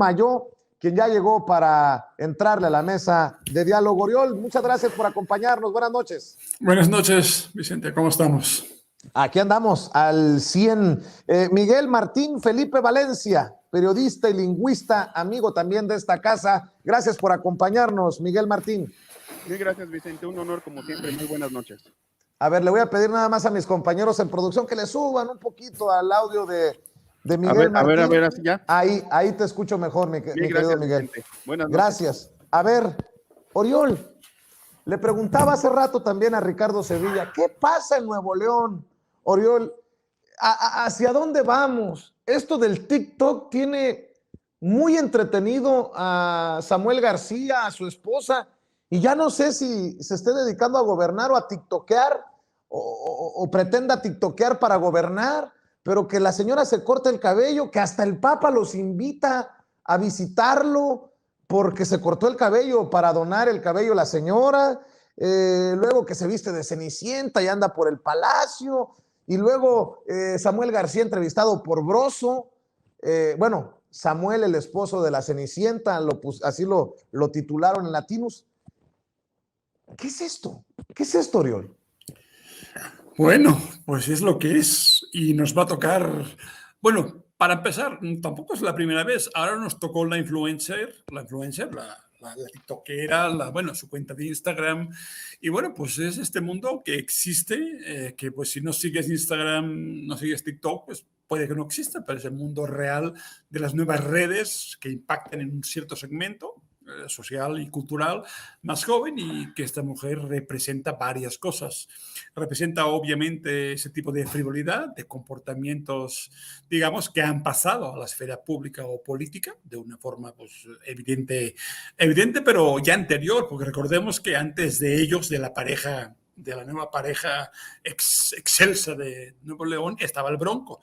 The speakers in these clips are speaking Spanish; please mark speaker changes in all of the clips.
Speaker 1: Mayo, quien ya llegó para entrarle a la mesa de diálogo. Oriol, muchas gracias por acompañarnos. Buenas noches.
Speaker 2: Buenas noches, Vicente. ¿Cómo estamos?
Speaker 1: Aquí andamos al 100. Miguel Martín Felipe Valencia, periodista y lingüista, amigo también de esta casa. Gracias por acompañarnos, Miguel Martín.
Speaker 3: Mil gracias, Vicente. Un honor, como siempre. Muy buenas noches.
Speaker 1: A ver, le voy a pedir nada más a mis compañeros en producción que le suban un poquito al audio de Miguel Martín.
Speaker 3: A ver, así ya.
Speaker 1: Ahí te escucho mejor, mi querido Miguel.
Speaker 3: Vicente. Buenas noches.
Speaker 1: Gracias. A ver, Oriol, le preguntaba hace rato también a Ricardo Sevilla, ¿qué pasa en Nuevo León? Oriol, ¿hacia dónde vamos? Esto del TikTok tiene muy entretenido a Samuel García, a su esposa, y ya no sé si se esté dedicando a gobernar o a tiktokear, o pretenda tiktokear para gobernar, pero que la señora se corte el cabello, que hasta el Papa los invita a visitarlo porque se cortó el cabello para donar el cabello a la señora, luego que se viste de Cenicienta y anda por el palacio, y luego Samuel García entrevistado por Broso, Samuel, el esposo de la Cenicienta, así lo titularon en Latinus. ¿Qué es esto? ¿Qué es esto, Oriol?
Speaker 2: Bueno, pues es lo que es y nos va a tocar, bueno, para empezar, tampoco es la primera vez, ahora nos tocó la influencer, la tiktokera, su cuenta de Instagram, y bueno, pues es este mundo que existe, que pues si no sigues Instagram, no sigues TikTok, pues puede que no exista, pero es el mundo real de las nuevas redes que impactan en un cierto segmento social y cultural más joven, y que esta mujer representa varias cosas. Representa obviamente ese tipo de frivolidad, de comportamientos, digamos, que han pasado a la esfera pública o política de una forma pues, evidente, pero ya anterior, porque recordemos que antes de ellos, de la nueva pareja excelsa de Nuevo León, estaba el Bronco.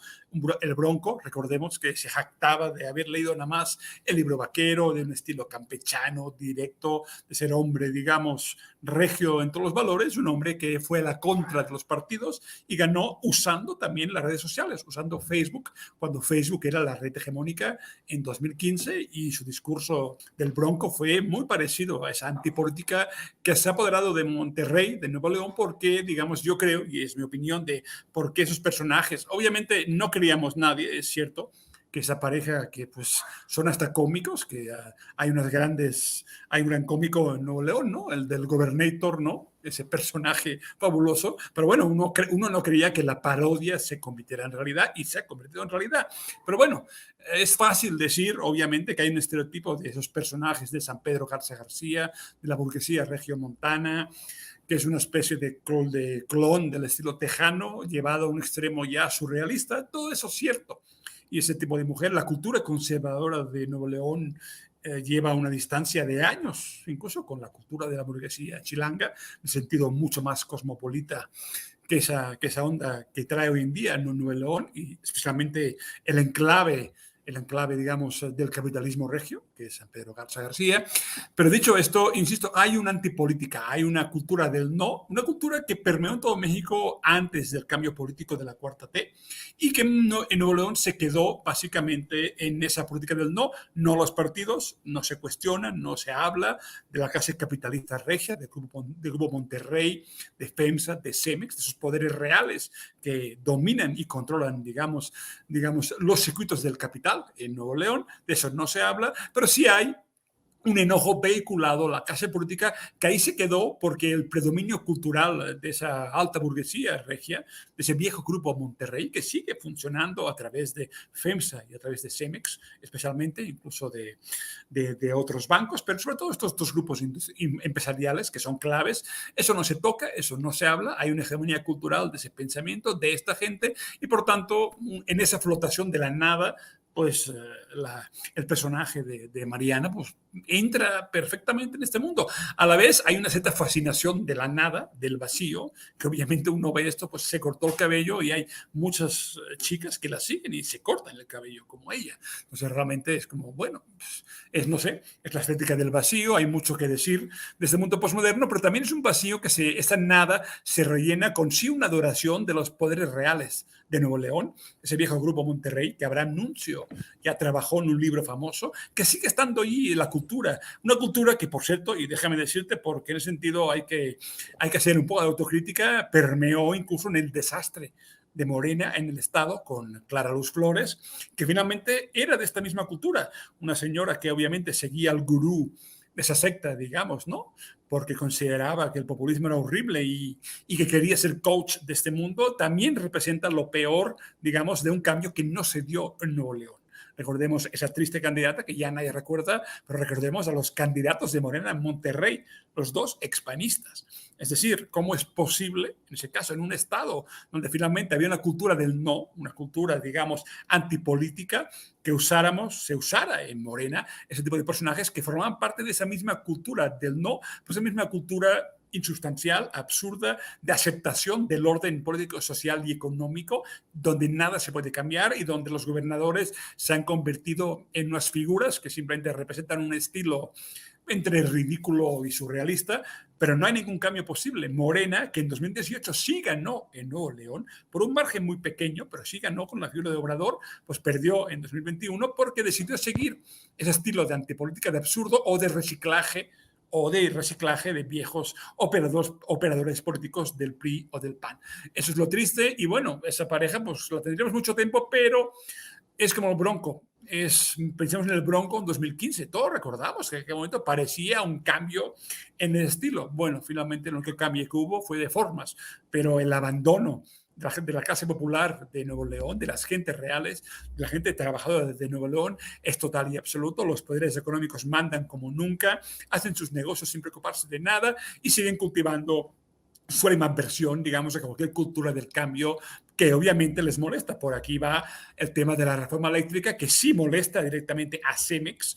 Speaker 2: El Bronco, recordemos que se jactaba de haber leído nada más el libro vaquero, de un estilo campechano, directo, de ser hombre, digamos, regio en todos los valores, un hombre que fue a la contra de los partidos y ganó usando también las redes sociales, usando Facebook, cuando Facebook era la red hegemónica en 2015, y su discurso del Bronco fue muy parecido a esa antipolítica que se ha apoderado de Monterrey, de Nuevo León, porque, digamos, yo creo, y es mi opinión, de por qué esos personajes, obviamente no creíamos nadie, es cierto, que esa pareja que pues son hasta cómicos, que hay un gran cómico en Nuevo León, ¿no? El del Gobernator, ¿no? Ese personaje fabuloso, pero bueno, uno no creía que la parodia se convirtiera en realidad, y se ha convertido en realidad. Pero bueno, es fácil decir, obviamente, que hay un estereotipo de esos personajes de San Pedro Garza García, de la burguesía regiomontana, que es una especie de clon del estilo tejano, llevado a un extremo ya surrealista. Todo eso es cierto. Y ese tipo de mujer, la cultura conservadora de Nuevo León lleva una distancia de años, incluso con la cultura de la burguesía chilanga, en sentido mucho más cosmopolita que esa onda que trae hoy en día en Nuevo León, y especialmente el enclave, digamos, del capitalismo regio, que es San Pedro Garza García. Pero dicho esto, insisto, hay una antipolítica, hay una cultura del no, una cultura que permeó en todo México antes del cambio político de la Cuarta T, y que en Nuevo León se quedó básicamente en esa política del no los partidos, no se cuestionan, no se habla de la clase capitalista regia, del Grupo Monterrey, de FEMSA, de CEMEX, de esos poderes reales que dominan y controlan, digamos, los circuitos del capital en Nuevo León. De eso no se habla, pero sí hay un enojo vehiculado a la clase política, que ahí se quedó porque el predominio cultural de esa alta burguesía regia, de ese viejo grupo Monterrey, que sigue funcionando a través de FEMSA y a través de CEMEX, especialmente, incluso de otros bancos, pero sobre todo estos dos grupos empresariales que son claves. Eso no se toca, eso no se habla, hay una hegemonía cultural de ese pensamiento, de esta gente, y por tanto, en esa flotación de la nada, pues el personaje de Mariana pues entra perfectamente en este mundo. A la vez hay una cierta fascinación de la nada, del vacío, que obviamente uno ve esto, pues se cortó el cabello, y hay muchas chicas que la siguen y se cortan el cabello como ella. Entonces realmente es como, bueno, pues, no sé, es la estética del vacío. Hay mucho que decir de este mundo postmoderno, pero también es un vacío que esta nada se rellena con sí una adoración de los poderes reales de Nuevo León, ese viejo grupo Monterrey, que Abraham Nuncio ya trabajó en un libro famoso, que sigue estando ahí en la cultura. Una cultura que, por cierto, y déjame decirte, porque en ese sentido hay que hacer un poco de autocrítica, permeó incluso en el desastre de Morena en el Estado con Clara Luz Flores, que finalmente era de esta misma cultura, una señora que obviamente seguía al gurú de esa secta, digamos, ¿no? Porque consideraba que el populismo era horrible y que quería ser coach de este mundo, también representa lo peor, digamos, de un cambio que no se dio en Nuevo León. Recordemos esa triste candidata que ya nadie recuerda, pero recordemos a los candidatos de Morena en Monterrey, los dos expanistas. Es decir, ¿cómo es posible, en ese caso, en un estado donde finalmente había una cultura del no, una cultura, digamos, antipolítica, que se usara en Morena ese tipo de personajes que formaban parte de esa misma cultura del no, pues esa misma cultura insustancial, absurda, de aceptación del orden político, social y económico, donde nada se puede cambiar y donde los gobernadores se han convertido en unas figuras que simplemente representan un estilo entre ridículo y surrealista, pero no hay ningún cambio posible. Morena, que en 2018 sí ganó en Nuevo León, por un margen muy pequeño, pero sí ganó con la figura de Obrador, pues perdió en 2021 porque decidió seguir ese estilo de antipolítica, de absurdo o de reciclaje de viejos operadores políticos del PRI o del PAN. Eso es lo triste y bueno, esa pareja pues la tendríamos mucho tiempo, pero es como el Bronco. Pensamos en el Bronco en 2015, todos recordamos que en aquel momento parecía un cambio en el estilo. Bueno, finalmente lo que cambio que hubo fue de formas, pero el abandono de la clase popular de Nuevo León, de las gentes reales, de la gente trabajadora de Nuevo León, es total y absoluto. Los poderes económicos mandan como nunca, hacen sus negocios sin preocuparse de nada y siguen cultivando su animadversión, digamos, a cualquier cultura del cambio que obviamente les molesta. Por aquí va el tema de la reforma eléctrica, que sí molesta directamente a Cemex,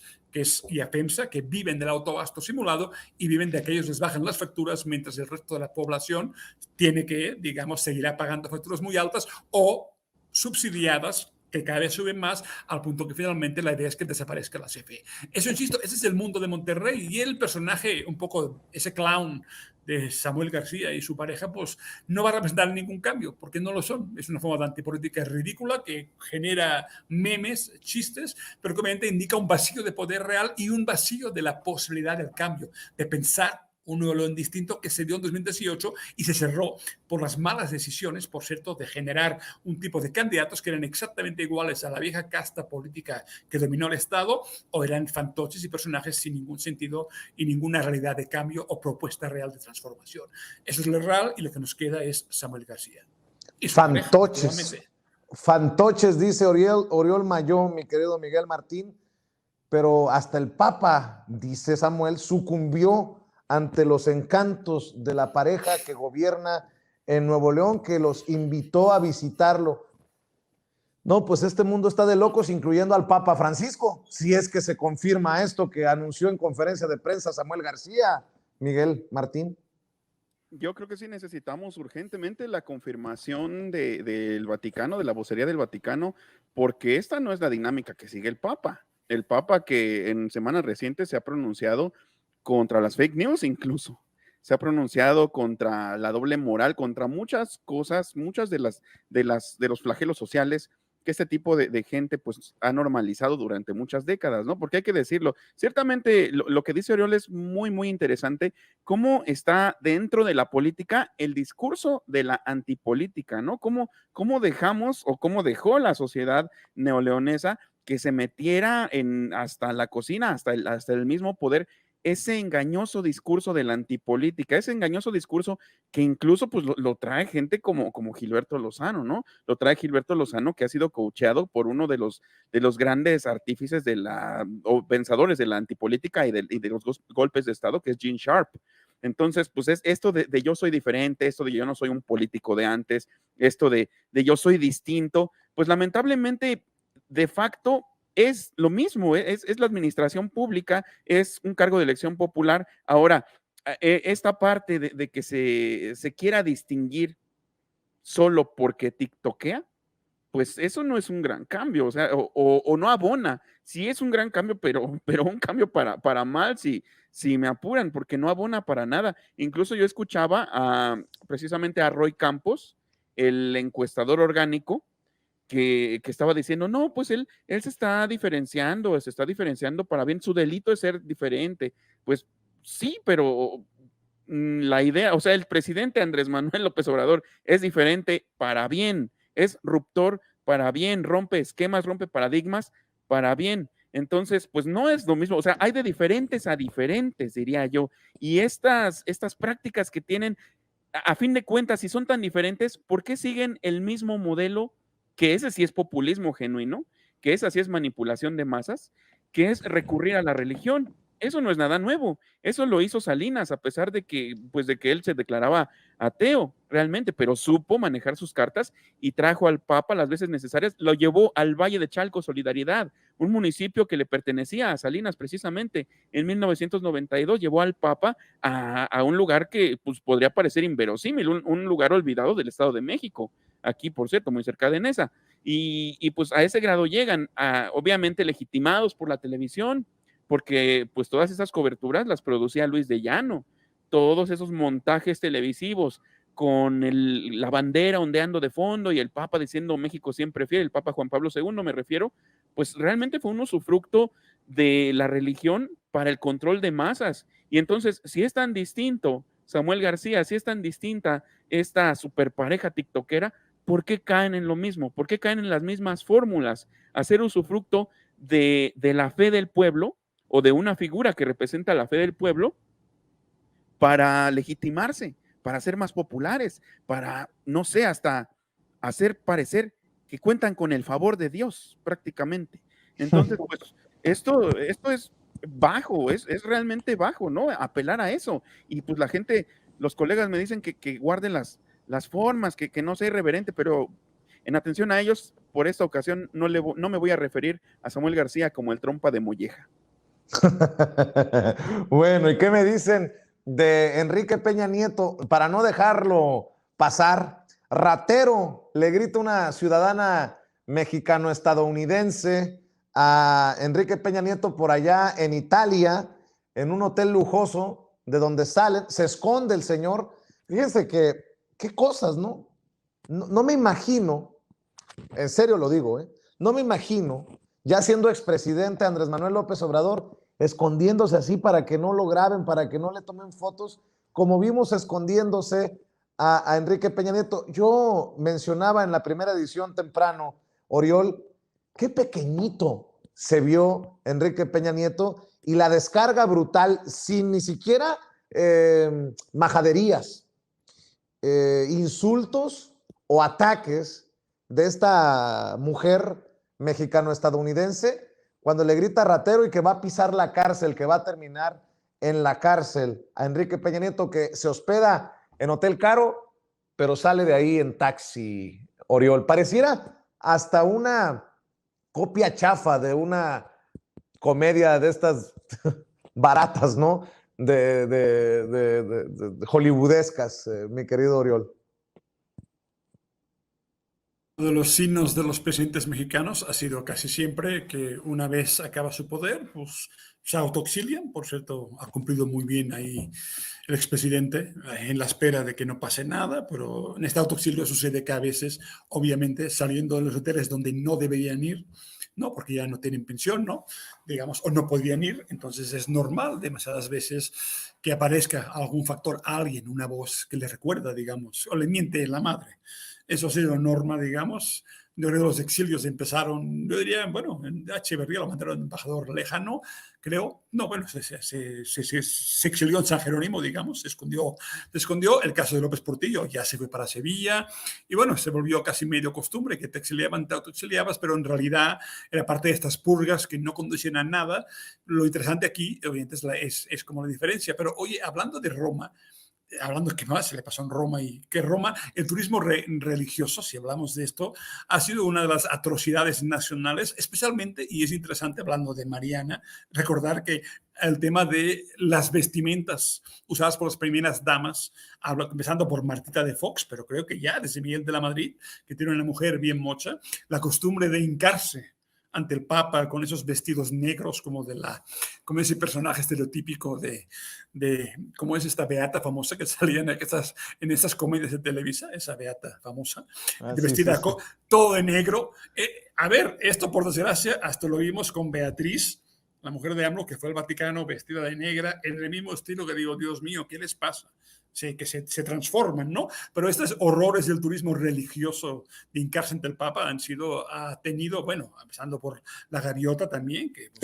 Speaker 2: y a FEMSA, que viven del autogasto simulado y viven de que ellos les bajan las facturas mientras el resto de la población tiene que, digamos, seguirá pagando facturas muy altas o subsidiadas que cada vez suben más al punto que finalmente la idea es que desaparezca la CFE. Eso, insisto, ese es el mundo de Monterrey y el personaje, un poco ese clown de Samuel García y su pareja, pues no va a representar ningún cambio, porque no lo son. Es una forma de antipolítica ridícula que genera memes, chistes, pero que obviamente indica un vacío de poder real y un vacío de la posibilidad del cambio, de pensar un Nuevo León distinto que se dio en 2018 y se cerró por las malas decisiones, por cierto, de generar un tipo de candidatos que eran exactamente iguales a la vieja casta política que dominó el Estado, o eran fantoches y personajes sin ningún sentido y ninguna realidad de cambio o propuesta real de transformación. Eso es lo real y lo que nos queda es Samuel García. Y
Speaker 1: fantoches. Fantoches, dice Oriol Mayón, mi querido Miguel Martín, pero hasta el Papa, dice Samuel, sucumbió ante los encantos de la pareja que gobierna en Nuevo León, que los invitó a visitarlo. No, pues este mundo está de locos, incluyendo al Papa Francisco, si es que se confirma esto que anunció en conferencia de prensa Samuel García. Miguel Martín.
Speaker 3: Yo creo que sí necesitamos urgentemente la confirmación del Vaticano, de la vocería del Vaticano, porque esta no es la dinámica que sigue el Papa. El Papa que en semanas recientes se ha pronunciado contra las fake news, incluso se ha pronunciado contra la doble moral, contra muchas cosas, muchas de los flagelos sociales que este tipo de gente pues ha normalizado durante muchas décadas, ¿no? Porque hay que decirlo, ciertamente lo que dice Oriol es muy, muy interesante, cómo está dentro de la política el discurso de la antipolítica, ¿no? Cómo dejamos o cómo dejó la sociedad neoleonesa que se metiera hasta la cocina, hasta el mismo poder, ese engañoso discurso de la antipolítica, ese engañoso discurso que incluso pues lo trae gente como Gilberto Lozano, ¿no? Lo trae Gilberto Lozano, que ha sido coacheado por uno de los grandes artífices o pensadores de la antipolítica y de los golpes de Estado, que es Gene Sharp. Entonces, pues es esto de yo soy diferente, esto de yo no soy un político de antes, esto de yo soy distinto, pues lamentablemente, de facto, es lo mismo, es la administración pública, es un cargo de elección popular. Ahora, esta parte de que se quiera distinguir solo porque tiktokea, pues eso no es un gran cambio, o sea, o no abona. Sí es un gran cambio, pero un cambio para mal, si me apuran, porque no abona para nada. Incluso yo escuchaba precisamente a Roy Campos, el encuestador orgánico, que estaba diciendo, no, pues él se está diferenciando para bien, su delito es ser diferente. Pues sí, pero la idea, o sea, el presidente Andrés Manuel López Obrador es diferente para bien, es ruptor para bien, rompe esquemas, rompe paradigmas para bien. Entonces, pues no es lo mismo, o sea, hay de diferentes a diferentes, diría yo, y estas prácticas que tienen, a fin de cuentas, si son tan diferentes, ¿por qué siguen el mismo modelo? Que ese sí es populismo genuino, que esa sí es manipulación de masas, que es recurrir a la religión. Eso no es nada nuevo. Eso lo hizo Salinas, a pesar de que, pues, de que él se declaraba ateo realmente, pero supo manejar sus cartas y trajo al Papa las veces necesarias. Lo llevó al Valle de Chalco, Solidaridad, un municipio que le pertenecía a Salinas precisamente. En 1992 llevó al Papa a un lugar que pues, podría parecer inverosímil, un lugar olvidado del Estado de México, aquí, por cierto, muy cerca de Nesa. Y pues a ese grado llegan, obviamente legitimados por la televisión, porque pues todas esas coberturas las producía Luis de Llano, todos esos montajes televisivos con la bandera ondeando de fondo y el Papa diciendo México siempre fiel, el Papa Juan Pablo II me refiero, pues realmente fue un usufructo de la religión para el control de masas. Y entonces, si es tan distinto Samuel García, si es tan distinta esta superpareja tiktokera, ¿por qué caen en lo mismo? ¿Por qué caen en las mismas fórmulas? Hacer usufructo de la fe del pueblo o de una figura que representa la fe del pueblo para legitimarse, para ser más populares, para, no sé, hasta hacer parecer que cuentan con el favor de Dios prácticamente. Entonces, pues, esto es bajo, es realmente bajo, ¿no? Apelar a eso. Y pues la gente, los colegas me dicen que guarden las formas, que no sea irreverente, pero en atención a ellos, por esta ocasión no me voy a referir a Samuel García como el trompa de molleja.
Speaker 1: Bueno, ¿y qué me dicen de Enrique Peña Nieto? Para no dejarlo pasar, ratero, le grita una ciudadana mexicano-estadounidense a Enrique Peña Nieto por allá en Italia, en un hotel lujoso, de donde salen, se esconde el señor. Fíjense que, qué cosas, ¿no? No me imagino, en serio lo digo, no me imagino, ya siendo expresidente Andrés Manuel López Obrador, escondiéndose así para que no lo graben, para que no le tomen fotos, como vimos escondiéndose a Enrique Peña Nieto. Yo mencionaba en la primera edición temprano, Oriol, qué pequeñito se vio Enrique Peña Nieto y la descarga brutal sin ni siquiera majaderías, insultos o ataques de esta mujer mexicano-estadounidense cuando le grita ratero y que va a pisar la cárcel, que va a terminar en la cárcel a Enrique Peña Nieto, que se hospeda en hotel caro, pero sale de ahí en taxi, Oriol. Pareciera hasta una copia chafa de una comedia de estas baratas, ¿no? De hollywoodescas, mi querido Oriol.
Speaker 2: Uno de los signos de los presidentes mexicanos ha sido casi siempre que una vez acaba su poder, pues se autoexilian. Por cierto, ha cumplido muy bien ahí el expresidente en la espera de que no pase nada, pero en este autoexilio sucede que a veces, obviamente, saliendo de los hoteles donde no deberían ir, ¿no? Porque ya no tienen pensión, ¿no? Digamos, o no podían ir, entonces es normal demasiadas veces que aparezca algún factor, alguien, una voz que le recuerda, digamos, o le miente la madre. Eso ha sido norma, digamos. Yo creo que los exilios empezaron, yo diría, bueno, en Echeverría lo mandaron embajador lejano, creo. No, bueno, se exilió en San Jerónimo, digamos, se escondió. El caso de López Portillo ya se fue para Sevilla y bueno, se volvió casi medio costumbre que te exiliaban, te autoexiliabas, pero en realidad era parte de estas purgas que no conducían a nada. Lo interesante aquí, obviamente, es como la diferencia. Pero oye, hablando de Roma, hablando de qué más se le pasó en Roma y que Roma, el turismo religioso, si hablamos de esto, ha sido una de las atrocidades nacionales, especialmente, y es interesante hablando de Mariana, recordar que el tema de las vestimentas usadas por las primeras damas, empezando por Martita de Fox, pero creo que ya desde Miguel de la Madrid, que tiene una mujer bien mocha, la costumbre de hincarse ante el Papa con esos vestidos negros como ese personaje estereotípico de cómo es esta beata famosa que salía en estas comedias de Televisa, esa beata famosa, vestida todo de negro. A ver, esto por desgracia hasta lo vimos con Beatriz, la mujer de AMLO, que fue al Vaticano vestida de negra, en el mismo estilo que digo, Dios mío, ¿qué les pasa? Sí, que se transforman, ¿no? Pero estos horrores del turismo religioso de hincarse ante el Papa ha tenido, bueno, empezando por la gaviota también. Que, pues,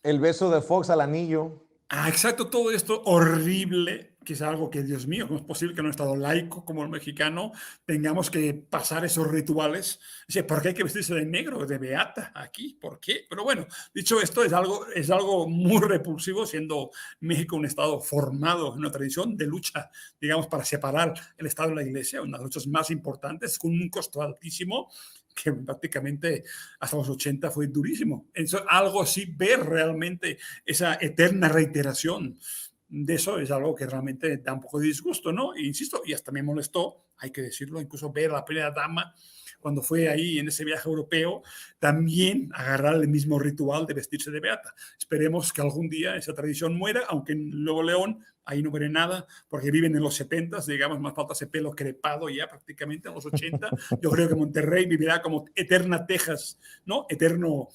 Speaker 1: el beso de Fox al anillo.
Speaker 2: Exacto, todo esto horrible, que es algo que, Dios mío, ¿cómo es posible que en un estado laico como el mexicano tengamos que pasar esos rituales? ¿Por qué hay que vestirse de negro, de beata aquí? ¿Por qué? Pero bueno, dicho esto, es algo muy repulsivo, siendo México un estado formado en una tradición de lucha, digamos, para separar el Estado de la Iglesia, una de las luchas más importantes, con un costo altísimo, que prácticamente hasta los 80 fue durísimo. Eso, algo así, ver realmente esa eterna reiteración de eso es algo que realmente da un poco de disgusto, ¿no? E insisto, y hasta me molestó, hay que decirlo, incluso ver a la primera dama cuando fue ahí en ese viaje europeo, también agarrar el mismo ritual de vestirse de beata. Esperemos que algún día esa tradición muera, aunque en Nuevo León ahí no veré nada, porque viven en los 70s, digamos, más falta ese pelo crepado ya prácticamente en los 80. Yo creo que Monterrey vivirá como eterna Texas, ¿no? Eterno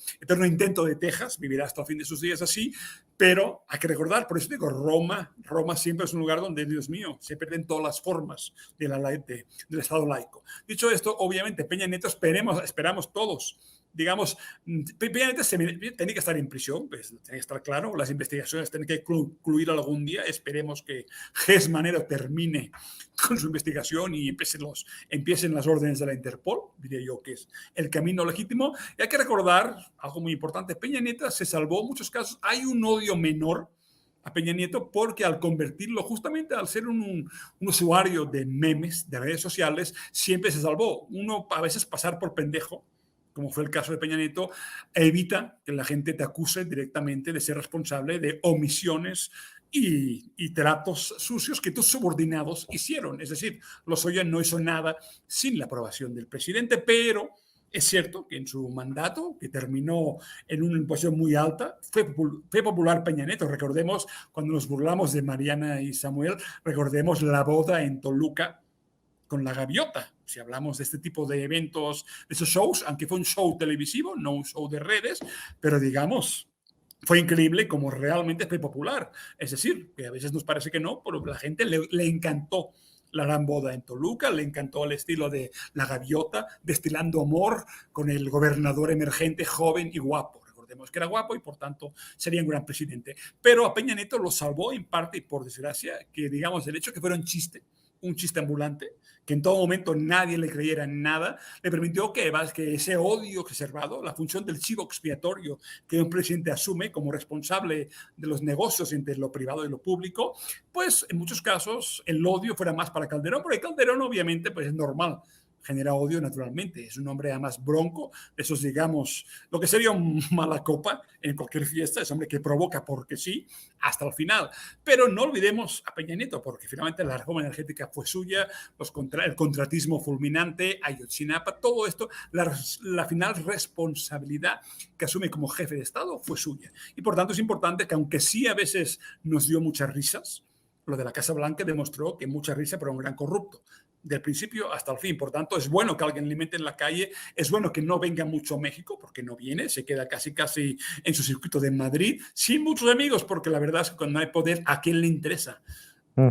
Speaker 2: intento de Texas, vivirá hasta el fin de sus días así, pero hay que recordar, por eso digo, Roma siempre es un lugar donde, Dios mío, se pierden todas las formas del Estado laico. Dicho esto, obviamente, Peña Nieto esperamos todos, digamos, Peña Nieto tiene que estar en prisión, pues, tiene que estar claro, las investigaciones tienen que concluir algún día, esperemos que Ges Manero termine con su investigación y empiecen las órdenes de la Interpol, diría yo que es el camino legítimo. Y hay que recordar algo muy importante, Peña Nieto se salvó en muchos casos, hay un odio menor a Peña Nieto porque al convertirlo, justamente al ser un usuario de memes, de redes sociales, siempre se salvó. Uno a veces pasar por pendejo, como fue el caso de Peña Nieto, evita que la gente te acuse directamente de ser responsable de omisiones y tratos sucios que tus subordinados hicieron. Es decir, Lozoya no hizo nada sin la aprobación del presidente, pero es cierto que en su mandato, que terminó en una posición muy alta, fue popular Peña Nieto. Recordemos, cuando nos burlamos de Mariana y Samuel, recordemos la boda en Toluca con la gaviota. Si hablamos de este tipo de eventos, de esos shows, aunque fue un show televisivo, no un show de redes, pero digamos, fue increíble como realmente fue popular. Es decir, que a veces nos parece que no, pero a la gente le encantó la gran boda en Toluca, le encantó el estilo de la gaviota, destilando amor con el gobernador emergente, joven y guapo. Recordemos que era guapo y por tanto sería un gran presidente. Pero a Peña Nieto lo salvó en parte y por desgracia, que digamos el hecho que fuera un chiste ambulante, que en todo momento nadie le creyera nada, le permitió que ese odio exacerbado, la función del chivo expiatorio que un presidente asume como responsable de los negocios entre lo privado y lo público, pues en muchos casos el odio fuera más para Calderón, porque Calderón obviamente pues es normal, genera odio naturalmente, es un hombre además bronco, esos digamos, lo que sería un mala copa en cualquier fiesta, es hombre que provoca porque sí, hasta el final. Pero no olvidemos a Peña Nieto, porque finalmente la reforma energética fue suya, el contratismo fulminante, Ayotzinapa, todo esto, la final responsabilidad que asume como jefe de Estado fue suya. Y por tanto es importante que aunque sí a veces nos dio muchas risas, lo de la Casa Blanca demostró que mucha risa para un gran corrupto, del principio hasta el fin. Por tanto, es bueno que alguien le mete en la calle, es bueno que no venga mucho a México, porque no viene, se queda casi en su circuito de Madrid, sin muchos amigos, porque la verdad es que cuando no hay poder, ¿a quién le interesa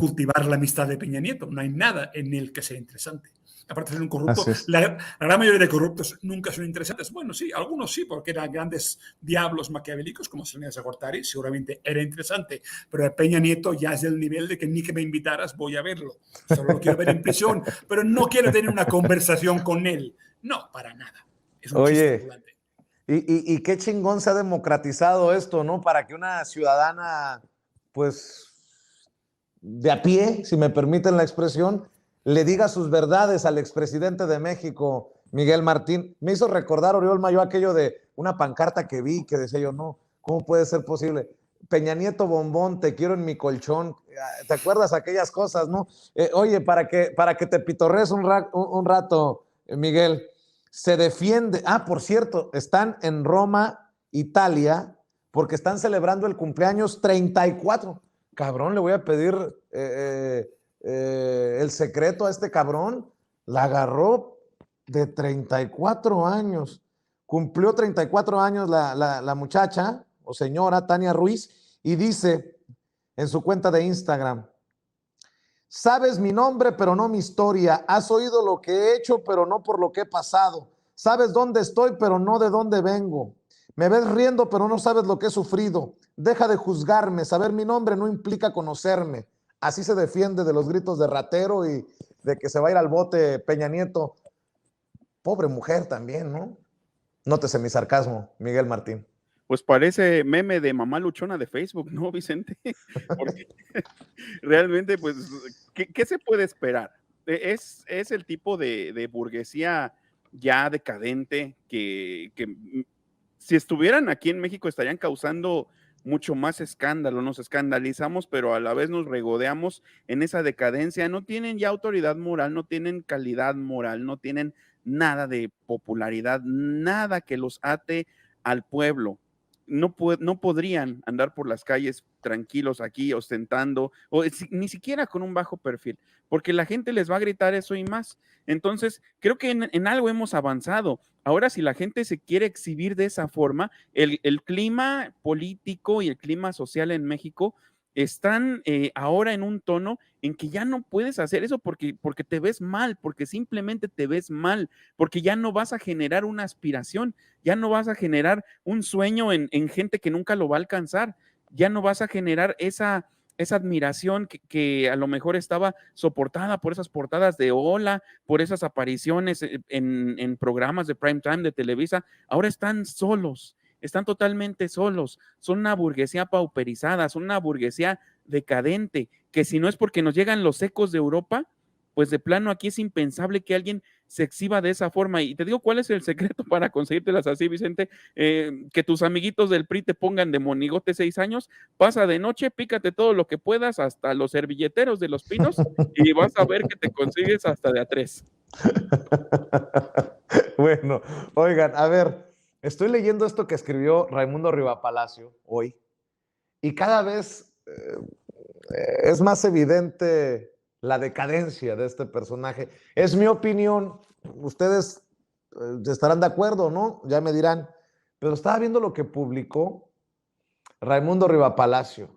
Speaker 2: cultivar la amistad de Peña Nieto? No hay nada en él que sea interesante. Aparte de ser un corrupto, la gran mayoría de corruptos nunca son interesantes. Bueno, sí, algunos sí, porque eran grandes diablos maquiavélicos, como Salinas de Gortari, seguramente era interesante, pero Peña Nieto ya es del nivel de que ni que me invitaras voy a verlo. Solo lo quiero ver en prisión, pero no quiero tener una conversación con él. No, para nada. Es un chiste ambulante.
Speaker 1: Y qué chingón se ha democratizado esto, ¿no? Para que una ciudadana, pues, de a pie, si me permiten la expresión, le diga sus verdades al expresidente de México, Miguel Martín. Me hizo recordar, Oriol Mayo, aquello de una pancarta que vi que decía yo, no, ¿cómo puede ser posible? Peña Nieto bombón, te quiero en mi colchón. ¿Te acuerdas aquellas cosas, no? Oye, para que te pitorrees un rato, Miguel, se defiende. Ah, por cierto, están en Roma, Italia, porque están celebrando el cumpleaños 34. Cabrón, le voy a pedir el secreto a este cabrón. La agarró de 34 años. Cumplió 34 años la muchacha o señora Tania Ruiz y dice en su cuenta de Instagram: sabes mi nombre, pero no mi historia. Has oído lo que he hecho, pero no por lo que he pasado. Sabes dónde estoy, pero no de dónde vengo. Me ves riendo, pero no sabes lo que he sufrido. Deja de juzgarme. Saber mi nombre no implica conocerme. Así se defiende de los gritos de ratero y de que se va a ir al bote Peña Nieto. Pobre mujer también, ¿no? Nótese mi sarcasmo, Miguel Martín.
Speaker 3: Pues parece meme de mamá luchona de Facebook, ¿no, Vicente? Porque realmente, pues, ¿qué se puede esperar? Es el tipo de burguesía ya decadente que si estuvieran aquí en México estarían causando mucho más escándalo, nos escandalizamos, pero a la vez nos regodeamos en esa decadencia. No tienen ya autoridad moral, no tienen calidad moral, no tienen nada de popularidad, nada que los ate al pueblo. No podrían andar por las calles tranquilos aquí ostentando, o ni siquiera con un bajo perfil, porque la gente les va a gritar eso y más. Entonces, creo que en algo hemos avanzado. Ahora, si la gente se quiere exhibir de esa forma, el clima político y el clima social en México están ahora en un tono en que ya no puedes hacer eso porque te ves mal, porque simplemente te ves mal, porque ya no vas a generar una aspiración, ya no vas a generar un sueño en gente que nunca lo va a alcanzar, ya no vas a generar esa admiración que a lo mejor estaba soportada por esas portadas de Hola, por esas apariciones en programas de prime time de Televisa. Ahora están solos, están totalmente solos, son una burguesía pauperizada, son una burguesía decadente, que si no es porque nos llegan los ecos de Europa, pues de plano aquí es impensable que alguien se exhiba de esa forma. Y te digo, ¿cuál es el secreto para conseguírtelas así, Vicente? Que tus amiguitos del PRI te pongan de monigote 6 años, pasa de noche, pícate todo lo que puedas, hasta los servilleteros de los pinos, y vas a ver que te consigues hasta de a 3.
Speaker 1: Bueno, oigan, a ver, estoy leyendo esto que escribió Raimundo Rivapalacio hoy, y cada vez es más evidente la decadencia de este personaje. Es mi opinión, ustedes estarán de acuerdo, ¿no? Ya me dirán, pero estaba viendo lo que publicó Raimundo Rivapalacio.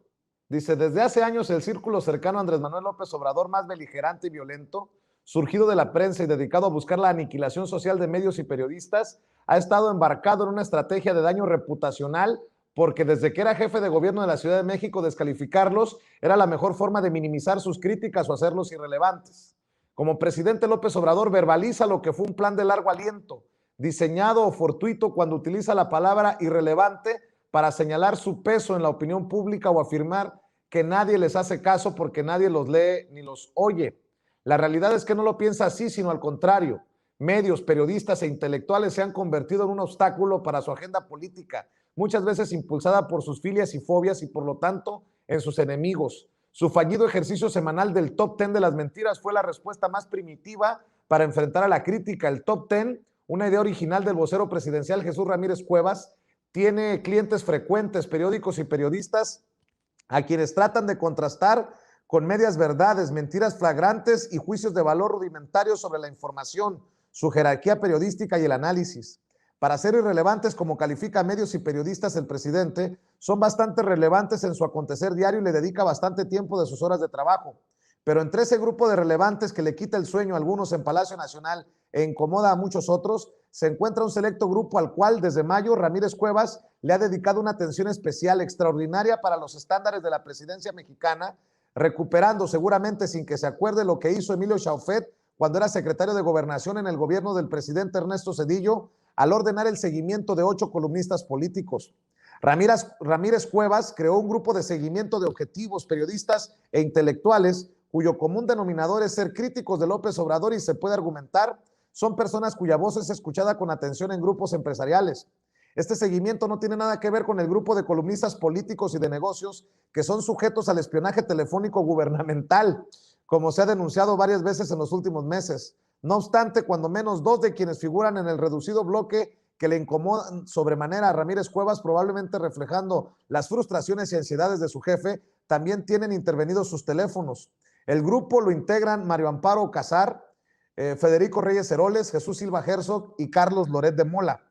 Speaker 1: Dice: desde hace años el círculo cercano a Andrés Manuel López Obrador, más beligerante y violento, surgido de la prensa y dedicado a buscar la aniquilación social de medios y periodistas, ha estado embarcado en una estrategia de daño reputacional, porque desde que era jefe de gobierno de la Ciudad de México, descalificarlos era la mejor forma de minimizar sus críticas o hacerlos irrelevantes. Como presidente, López Obrador verbaliza lo que fue un plan de largo aliento, diseñado o fortuito, cuando utiliza la palabra irrelevante para señalar su peso en la opinión pública o afirmar que nadie les hace caso porque nadie los lee ni los oye. La realidad es que no lo piensa así, sino al contrario. Medios, periodistas e intelectuales se han convertido en un obstáculo para su agenda política, muchas veces impulsada por sus filias y fobias y por lo tanto en sus enemigos. Su fallido ejercicio semanal del top 10 de las mentiras fue la respuesta más primitiva para enfrentar a la crítica. El top 10, una idea original del vocero presidencial Jesús Ramírez Cuevas, tiene clientes frecuentes, periódicos y periodistas a quienes tratan de contrastar con medias verdades, mentiras flagrantes y juicios de valor rudimentarios sobre la información, su jerarquía periodística y el análisis. Para ser irrelevantes, como califica a medios y periodistas el presidente, son bastante relevantes en su acontecer diario y le dedica bastante tiempo de sus horas de trabajo. Pero entre ese grupo de relevantes que le quita el sueño a algunos en Palacio Nacional e incomoda a muchos otros, se encuentra un selecto grupo al cual desde mayo Ramírez Cuevas le ha dedicado una atención especial, extraordinaria para los estándares de la presidencia mexicana, recuperando seguramente sin que se acuerde lo que hizo Emilio Chaufet cuando era secretario de Gobernación en el gobierno del presidente Ernesto Zedillo, al ordenar el seguimiento de 8 columnistas políticos. Ramírez Cuevas creó un grupo de seguimiento de objetivos, periodistas e intelectuales cuyo común denominador es ser críticos de López Obrador, y se puede argumentar son personas cuya voz es escuchada con atención en grupos empresariales. Este seguimiento no tiene nada que ver con el grupo de columnistas políticos y de negocios que son sujetos al espionaje telefónico gubernamental, como se ha denunciado varias veces en los últimos meses. No obstante, cuando menos 2 de quienes figuran en el reducido bloque que le incomodan sobremanera a Ramírez Cuevas, probablemente reflejando las frustraciones y ansiedades de su jefe, también tienen intervenidos sus teléfonos. El grupo lo integran Mario Amparo Casar, Federico Reyes Heroles, Jesús Silva Herzog y Carlos Loret de Mola.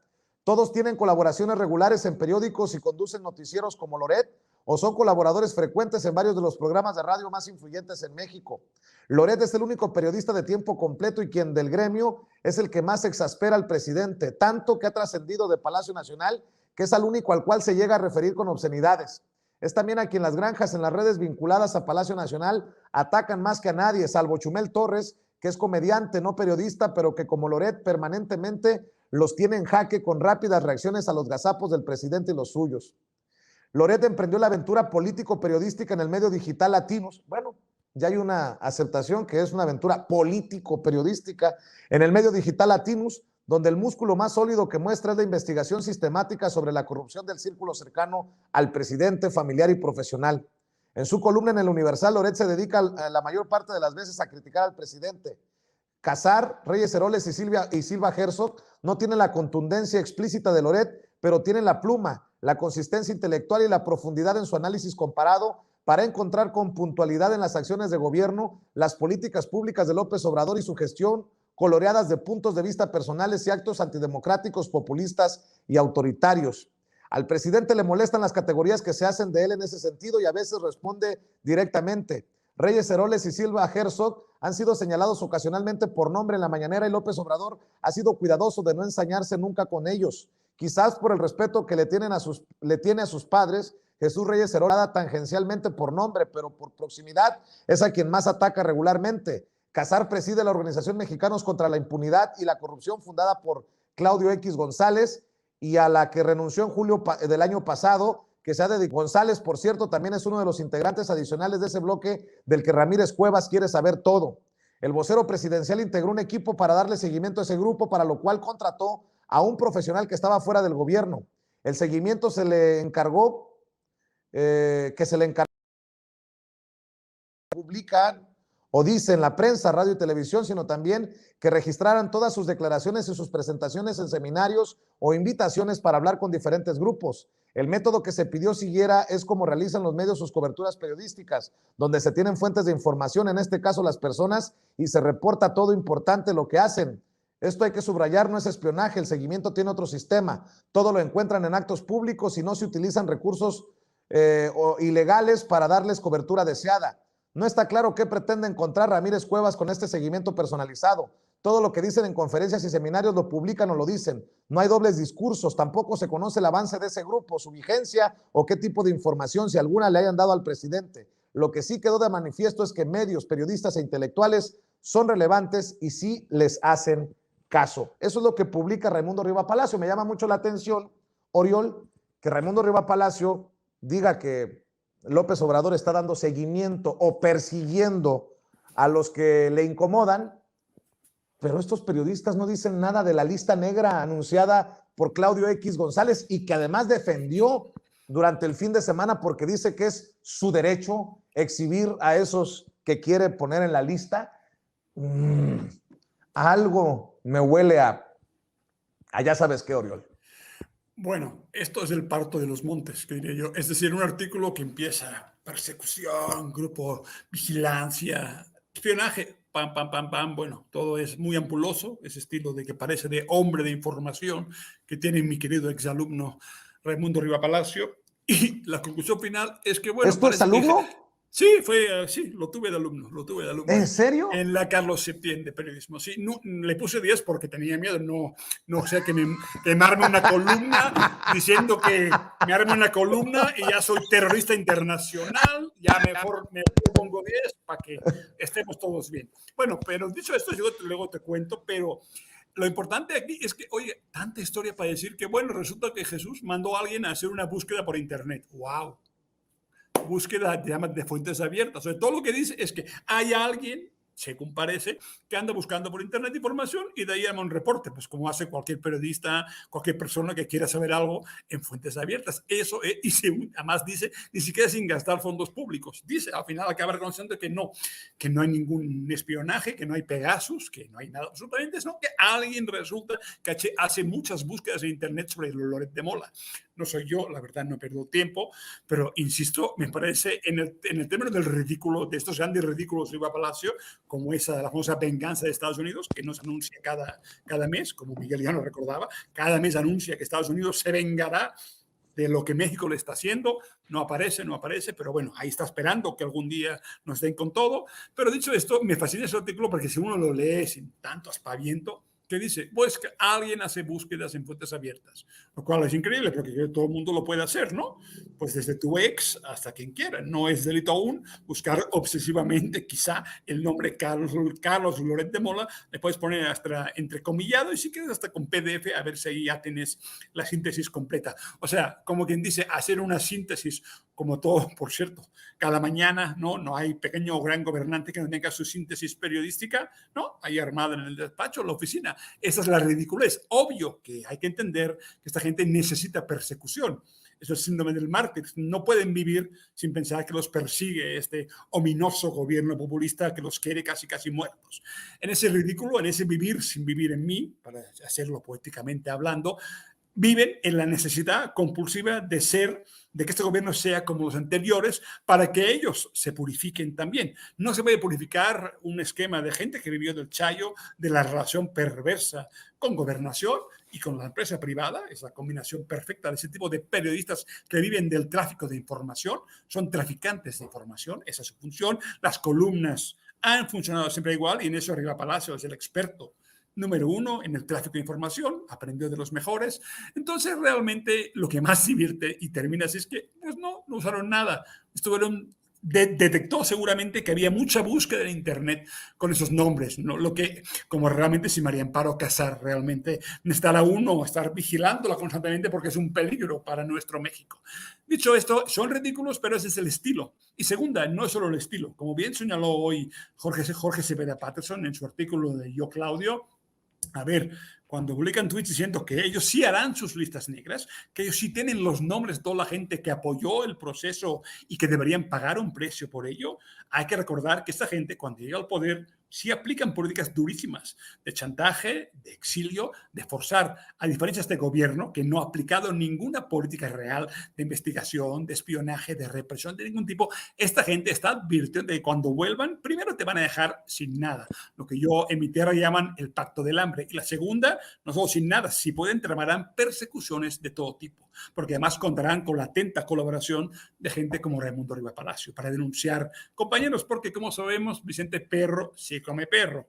Speaker 1: Todos tienen colaboraciones regulares en periódicos y conducen noticieros como Loret, o son colaboradores frecuentes en varios de los programas de radio más influyentes en México. Loret es el único periodista de tiempo completo y quien del gremio es el que más exaspera al presidente, tanto que ha trascendido de Palacio Nacional, que es al único al cual se llega a referir con obscenidades. Es también a quien las granjas en las redes vinculadas a Palacio Nacional atacan más que a nadie, salvo Chumel Torres, que es comediante, no periodista, pero que como Loret permanentemente los tiene en jaque con rápidas reacciones a los gazapos del presidente y los suyos. Loret emprendió la aventura político-periodística en el medio digital Latinos. Bueno, ya hay una aceptación que es una aventura político-periodística en el medio digital Latinos, donde el músculo más sólido que muestra es la investigación sistemática sobre la corrupción del círculo cercano al presidente, familiar y profesional. En su columna en el Universal, Loret se dedica la mayor parte de las veces a criticar al presidente. Casar, Reyes Heroles y Silva Herzog no tienen la contundencia explícita de Loret, pero tienen la pluma, la consistencia intelectual y la profundidad en su análisis comparado para encontrar con puntualidad en las acciones de gobierno las políticas públicas de López Obrador y su gestión, coloreadas de puntos de vista personales y actos antidemocráticos, populistas y autoritarios. Al presidente le molestan las categorías que se hacen de él en ese sentido y a veces responde directamente. Reyes Heroles y Silva Herzog han sido señalados ocasionalmente por nombre en la mañanera y López Obrador ha sido cuidadoso de no ensañarse nunca con ellos. Quizás por el respeto que le tiene a sus padres, Jesús Reyes Heroles tangencialmente por nombre, pero por proximidad es a quien más ataca regularmente. Casar preside la Organización Mexicanos contra la Impunidad y la Corrupción, fundada por Claudio X González y a la que renunció en julio del año pasado, que se ha dedicado. González, por cierto, también es uno de los integrantes adicionales de ese bloque del que Ramírez Cuevas quiere saber todo. El vocero presidencial integró un equipo para darle seguimiento a ese grupo, para lo cual contrató a un profesional que estaba fuera del gobierno. El seguimiento se le encargó, publican o dicen la prensa, radio y televisión, sino también que registraran todas sus declaraciones y sus presentaciones en seminarios o invitaciones para hablar con diferentes grupos. El método que se pidió siguiera es como realizan los medios sus coberturas periodísticas, donde se tienen fuentes de información, en este caso las personas, y se reporta todo importante lo que hacen. Esto hay que subrayar, no es espionaje, el seguimiento tiene otro sistema. Todo lo encuentran en actos públicos y no se utilizan recursos ilegales para darles cobertura deseada. No está claro qué pretende encontrar Ramírez Cuevas con este seguimiento personalizado. Todo lo que dicen en conferencias y seminarios lo publican o lo dicen. No hay dobles discursos, tampoco se conoce el avance de ese grupo, su vigencia o qué tipo de información, si alguna, le hayan dado al presidente. Lo que sí quedó de manifiesto es que medios, periodistas e intelectuales son relevantes y sí les hacen caso. Eso es lo que publica Raimundo Riva Palacio. Me llama mucho la atención, Oriol, que Raimundo Riva Palacio diga que López Obrador está dando seguimiento o persiguiendo a los que le incomodan, pero estos periodistas no dicen nada de la lista negra anunciada por Claudio X González y que además defendió durante el fin de semana porque dice que es su derecho exhibir a esos que quiere poner en la lista. Algo me huele a ya sabes qué, Oriol.
Speaker 2: Bueno, esto es el parto de los montes, que diría yo. Es decir, un artículo que empieza persecución, grupo, vigilancia, espionaje, pam, pam, pam, pam. Bueno, todo es muy ampuloso, ese estilo de que parece de hombre de información que tiene mi querido exalumno Raimundo Riva Palacio. Y la conclusión final es que, bueno,
Speaker 1: ¿Es tu exalumno?
Speaker 2: Sí, sí, lo tuve de alumno.
Speaker 1: ¿En serio?
Speaker 2: En la Carlos Septién de periodismo. Sí, no, le puse 10 porque tenía miedo, no sé, que me arme una columna diciendo que me arme una columna y ya soy terrorista internacional, ya mejor me pongo 10 para que estemos todos bien. Bueno, pero dicho esto, yo luego te cuento, pero lo importante aquí es que, oye, tanta historia para decir que, bueno, resulta que Jesús mandó a alguien a hacer una búsqueda por internet. ¡Wow! Búsqueda de fuentes abiertas. O sea, todo lo que dice es que hay alguien según parece, que anda buscando por internet información y de ahí llama un reporte, pues como hace cualquier periodista, cualquier persona que quiera saber algo en fuentes abiertas. Eso es, y además dice, ni siquiera sin gastar fondos públicos. Dice, al final acaba reconociendo que no hay ningún espionaje, que no hay Pegasus, que no hay nada absolutamente, sino que alguien resulta que hace muchas búsquedas en internet sobre Loret de Mola. No soy yo, la verdad no pierdo tiempo, pero insisto, me parece en el término del ridículo, de estos grandes ridículos de Riva Palacio, como esa de la famosa venganza de Estados Unidos, que nos anuncia cada mes, como Miguel ya nos recordaba, cada mes anuncia que Estados Unidos se vengará de lo que México le está haciendo. No aparece, pero bueno, ahí está esperando que algún día nos den con todo. Pero dicho esto, me fascina ese artículo porque si uno lo lee sin tanto aspaviento, que dice, pues que alguien hace búsquedas en fuentes abiertas, lo cual es increíble porque todo el mundo lo puede hacer, ¿no? Pues desde tu ex hasta quien quiera. No es delito aún buscar obsesivamente quizá el nombre Carlos Loret de Mola, le puedes poner hasta entrecomillado y si quieres hasta con PDF a ver si ahí ya tienes la síntesis completa. O sea, como quien dice, hacer una síntesis como todo, por cierto, cada mañana, no hay pequeño o gran gobernante que no tenga su síntesis periodística, ¿no? Ahí armada en el despacho, en la oficina. Esa es la ridiculez. Obvio que hay que entender que esta gente necesita persecución. Eso es el síndrome del mártir. No pueden vivir sin pensar que los persigue este ominoso gobierno populista que los quiere casi muertos. En ese ridículo, en ese vivir sin vivir en mí, para hacerlo poéticamente hablando, viven en la necesidad compulsiva de que este gobierno sea como los anteriores para que ellos se purifiquen también. No se puede purificar un esquema de gente que vivió del chayo, de la relación perversa con gobernación y con la empresa privada. Es la combinación perfecta de ese tipo de periodistas que viven del tráfico de información. Son traficantes de información, esa es su función. Las columnas han funcionado siempre igual y en eso Riva Palacio es el experto número uno en el tráfico de información, aprendió de los mejores. Entonces, realmente lo que más divierte y termina así es que, pues no usaron nada. Detectó seguramente que había mucha búsqueda en internet con esos nombres, ¿no? Lo que, como realmente si María Amparo Casar realmente necesitará uno estar vigilándola constantemente porque es un peligro para nuestro México. Dicho esto, son ridículos, pero ese es el estilo. Y segunda, no es solo el estilo. Como bien señaló hoy Jorge Cepeda Patterson en su artículo de Yo Claudio, a ver, cuando publican tweets diciendo que ellos sí harán sus listas negras, que ellos sí tienen los nombres de toda la gente que apoyó el proceso y que deberían pagar un precio por ello, hay que recordar que esta gente cuando llega al poder sí aplican políticas durísimas de chantaje, de exilio, de forzar, a diferencia de este gobierno que no ha aplicado ninguna política real de investigación, de espionaje, de represión de ningún tipo. Esta gente está advirtiendo de que cuando vuelvan, primero te van a dejar sin nada, lo que yo en mi tierra llaman el pacto del hambre. Y la segunda, no solo sin nada, si pueden tramarán persecuciones de todo tipo, porque además contarán con la atenta colaboración de gente como Raimundo Riva Palacio para denunciar compañeros, porque como sabemos, Vicente Perro sí come perro.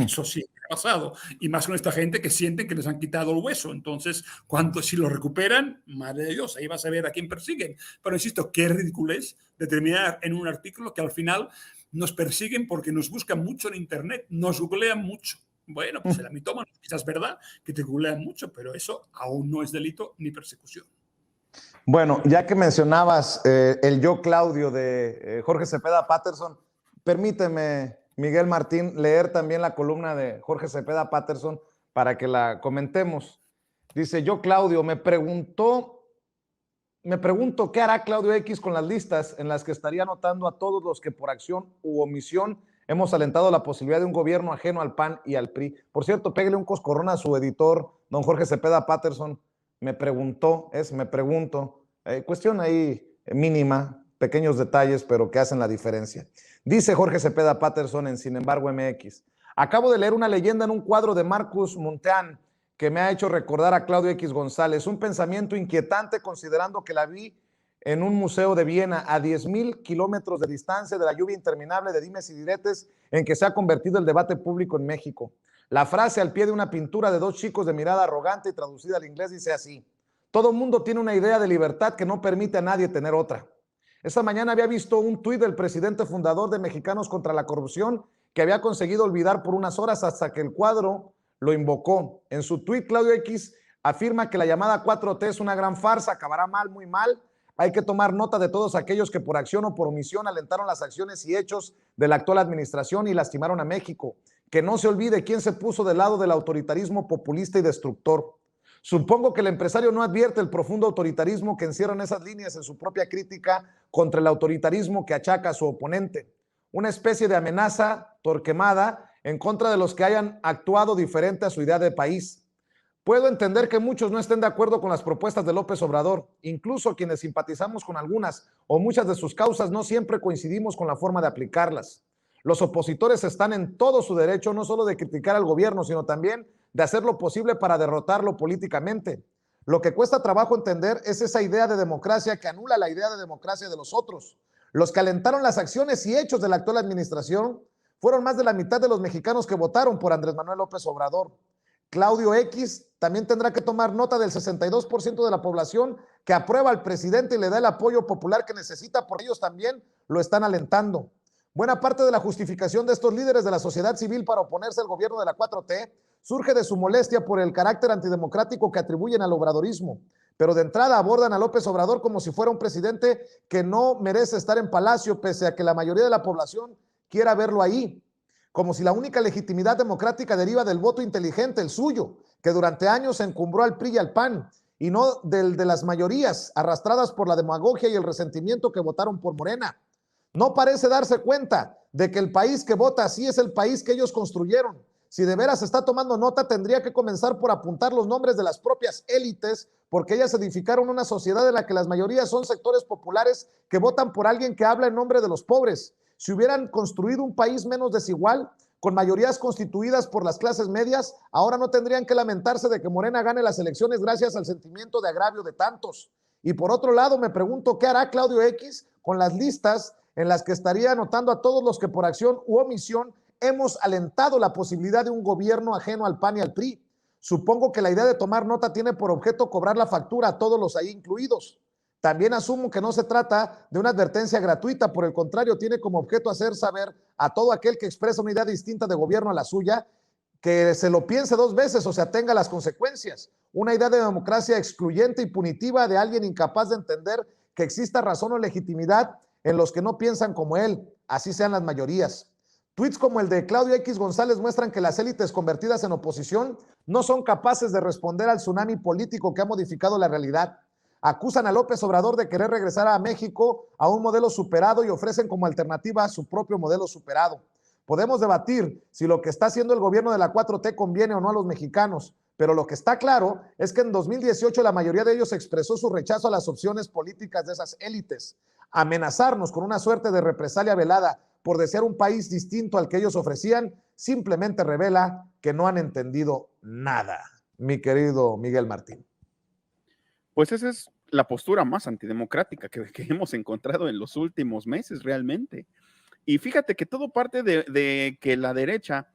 Speaker 2: Eso sí ha pasado. Y más con esta gente que sienten que les han quitado el hueso. Entonces, si lo recuperan, madre de Dios, ahí vas a ver a quién persiguen. Pero insisto, qué ridiculez determinar en un artículo que al final nos persiguen porque nos buscan mucho en internet, nos googlean mucho. Bueno, pues el mitómano, quizás es verdad que te googlean mucho, pero eso aún no es delito ni persecución.
Speaker 1: Bueno, ya que mencionabas el Yo Claudio de Jorge Cepeda Patterson, permíteme, Miguel Martín, leer también la columna de Jorge Cepeda Patterson para que la comentemos. Dice, Yo Claudio, me pregunto qué hará Claudio X con las listas en las que estaría anotando a todos los que por acción u omisión hemos alentado la posibilidad de un gobierno ajeno al PAN y al PRI. Por cierto, pégale un coscorrón a su editor, don Jorge Cepeda Patterson. Me pregunto, cuestión ahí mínima, pequeños detalles, pero que hacen la diferencia. Dice Jorge Cepeda Patterson en Sin embargo MX, acabo de leer una leyenda en un cuadro de Marcus Montean que me ha hecho recordar a Claudio X González, un pensamiento inquietante considerando que la vi en un museo de Viena a 10,000 kilómetros de distancia de la lluvia interminable de dimes y diretes en que se ha convertido el debate público en México. La frase al pie de una pintura de dos chicos de mirada arrogante y traducida al inglés dice así, todo mundo tiene una idea de libertad que no permite a nadie tener otra. Esta mañana había visto un tuit del presidente fundador de Mexicanos contra la Corrupción que había conseguido olvidar por unas horas hasta que el cuadro lo invocó. En su tuit, Claudio X afirma que la llamada 4T es una gran farsa, acabará mal, muy mal, Hay que tomar nota de todos aquellos que por acción o por omisión alentaron las acciones y hechos de la actual administración y lastimaron a México. Que no se olvide quién se puso del lado del autoritarismo populista y destructor. Supongo que el empresario no advierte el profundo autoritarismo que encierran esas líneas en su propia crítica contra el autoritarismo que achaca a su oponente. Una especie de amenaza torquemada en contra de los que hayan actuado diferente a su idea de país. Puedo entender que muchos no estén de acuerdo con las propuestas de López Obrador, incluso quienes simpatizamos con algunas o muchas de sus causas no siempre coincidimos con la forma de aplicarlas. Los opositores están en todo su derecho no solo de criticar al gobierno, sino también de hacer lo posible para derrotarlo políticamente. Lo que cuesta trabajo entender es esa idea de democracia que anula la idea de democracia de los otros. Los que alentaron las acciones y hechos de la actual administración fueron más de la mitad de los mexicanos que votaron por Andrés Manuel López Obrador. Claudio X también tendrá que tomar nota del 62% de la población que aprueba al presidente y le da el apoyo popular que necesita, porque ellos también lo están alentando. Buena parte de la justificación de estos líderes de la sociedad civil para oponerse al gobierno de la 4T surge de su molestia por el carácter antidemocrático que atribuyen al obradorismo, pero de entrada abordan a López Obrador como si fuera un presidente que no merece estar en palacio, pese a que la mayoría de la población quiera verlo ahí, como si la única legitimidad democrática deriva del voto inteligente, el suyo, que durante años encumbró al PRI y al PAN, y no del de las mayorías arrastradas por la demagogia y el resentimiento que votaron por Morena. No parece darse cuenta de que el país que vota así es el país que ellos construyeron. Si de veras está tomando nota, tendría que comenzar por apuntar los nombres de las propias élites, porque ellas edificaron una sociedad en la que las mayorías son sectores populares que votan por alguien que habla en nombre de los pobres. Si hubieran construido un país menos desigual, con mayorías constituidas por las clases medias, ahora no tendrían que lamentarse de que Morena gane las elecciones gracias al sentimiento de agravio de tantos. Y por otro lado, me pregunto qué hará Claudio X con las listas en las que estaría anotando a todos los que por acción u omisión hemos alentado la posibilidad de un gobierno ajeno al PAN y al PRI. Supongo que la idea de tomar nota tiene por objeto cobrar la factura a todos los ahí incluidos. También asumo que no se trata de una advertencia gratuita, por el contrario, tiene como objeto hacer saber a todo aquel que expresa una idea distinta de gobierno a la suya, que se lo piense dos veces o se atenga a las consecuencias. Una idea de democracia excluyente y punitiva de alguien incapaz de entender que exista razón o legitimidad en los que no piensan como él, así sean las mayorías. Tweets como el de Claudio X González muestran que las élites convertidas en oposición no son capaces de responder al tsunami político que ha modificado la realidad. Acusan a López Obrador de querer regresar a México a un modelo superado y ofrecen como alternativa su propio modelo superado. Podemos debatir si lo que está haciendo el gobierno de la 4T conviene o no a los mexicanos, pero lo que está claro es que en 2018 la mayoría de ellos expresó su rechazo a las opciones políticas de esas élites. Amenazarnos con una suerte de represalia velada por desear un país distinto al que ellos ofrecían simplemente revela que no han entendido nada, mi querido Miguel Martín.
Speaker 3: Pues esa es la postura más antidemocrática que hemos encontrado en los últimos meses realmente. Y fíjate que todo parte de que la derecha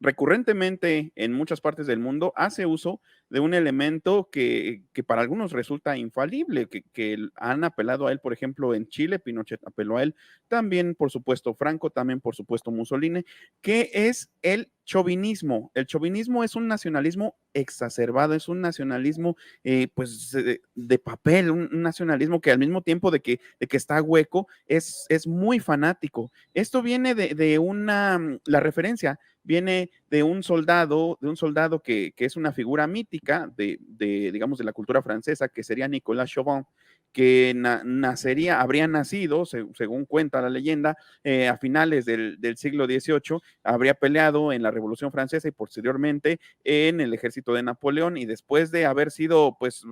Speaker 3: recurrentemente en muchas partes del mundo hace uso de un elemento que para algunos resulta infalible, que han apelado a él, por ejemplo, en Chile, Pinochet apeló a él, también, por supuesto, Franco, también, por supuesto, Mussolini, que es el chauvinismo. El chauvinismo es un nacionalismo exacerbado, es un nacionalismo pues de papel, un nacionalismo que al mismo tiempo de que está hueco, es muy fanático. Esto viene la referencia viene de un soldado que es una figura mítica digamos, de la cultura francesa, que sería Nicolas Chauvin, que habría nacido, según cuenta la leyenda, a finales del siglo XVIII, habría peleado en la Revolución Francesa y posteriormente en el ejército de Napoleón, y después de haber sido pues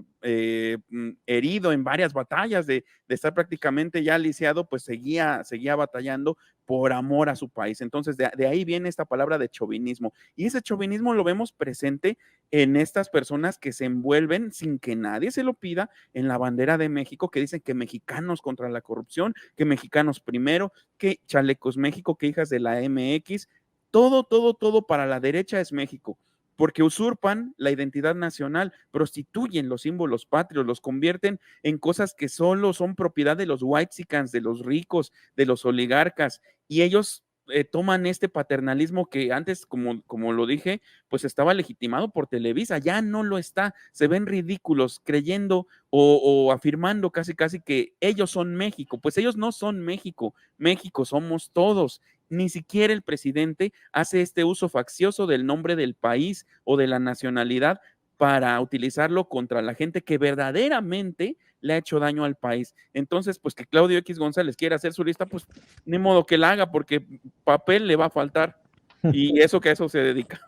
Speaker 3: herido en varias batallas, de estar prácticamente ya lisiado, pues seguía batallando por amor a su país. Entonces, de ahí viene esta palabra de chauvinismo. Y ese chauvinismo lo vemos presente en estas personas que se envuelven sin que nadie se lo pida en la bandera de México, que dicen que mexicanos contra la corrupción, que mexicanos primero, que chalecos México, que hijas de la MX. Todo para la derecha es México, porque usurpan la identidad nacional, prostituyen los símbolos patrios, los convierten en cosas que solo son propiedad de los whitexicans, de los ricos, de los oligarcas, y ellos toman este paternalismo que antes, como lo dije, pues estaba legitimado por Televisa, ya no lo está, se ven ridículos creyendo o afirmando casi que ellos son México, pues ellos no son México, México somos todos. Ni siquiera el presidente hace este uso faccioso del nombre del país o de la nacionalidad para utilizarlo contra la gente que verdaderamente le ha hecho daño al país. Entonces, pues que Claudio X González quiera hacer su lista, pues ni modo que la haga, porque papel le va a faltar. Y eso que a eso se dedica.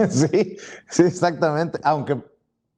Speaker 1: Sí, sí, exactamente. Aunque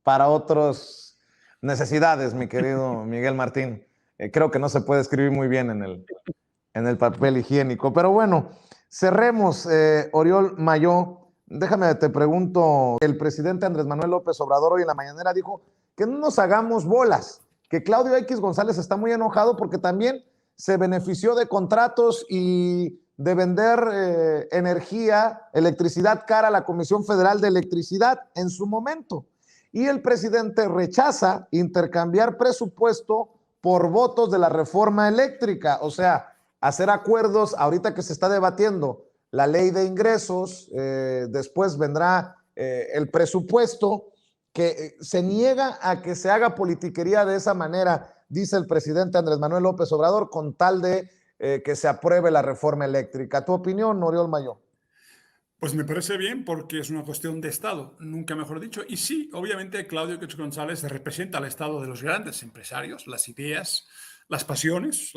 Speaker 1: para otras necesidades, mi querido Miguel Martín, creo que no se puede escribir muy bien en el papel higiénico. Pero bueno, cerremos, Oriol Mayó. Déjame, te pregunto, el presidente Andrés Manuel López Obrador hoy en la mañanera dijo que no nos hagamos bolas, que Claudio X González está muy enojado porque también se benefició de contratos y de vender energía, electricidad cara a la Comisión Federal de Electricidad en su momento. Y el presidente rechaza intercambiar presupuesto por votos de la reforma eléctrica, o sea, hacer acuerdos ahorita que se está debatiendo la ley de ingresos, después vendrá el presupuesto, que se niega a que se haga politiquería de esa manera, dice el presidente Andrés Manuel López Obrador, con tal de que se apruebe la reforma eléctrica. ¿Tu opinión, Oriol Mayó?
Speaker 2: Pues me parece bien porque es una cuestión de Estado, nunca mejor dicho. Y sí, obviamente Claudio X González representa al Estado de los grandes empresarios, las ideas, las pasiones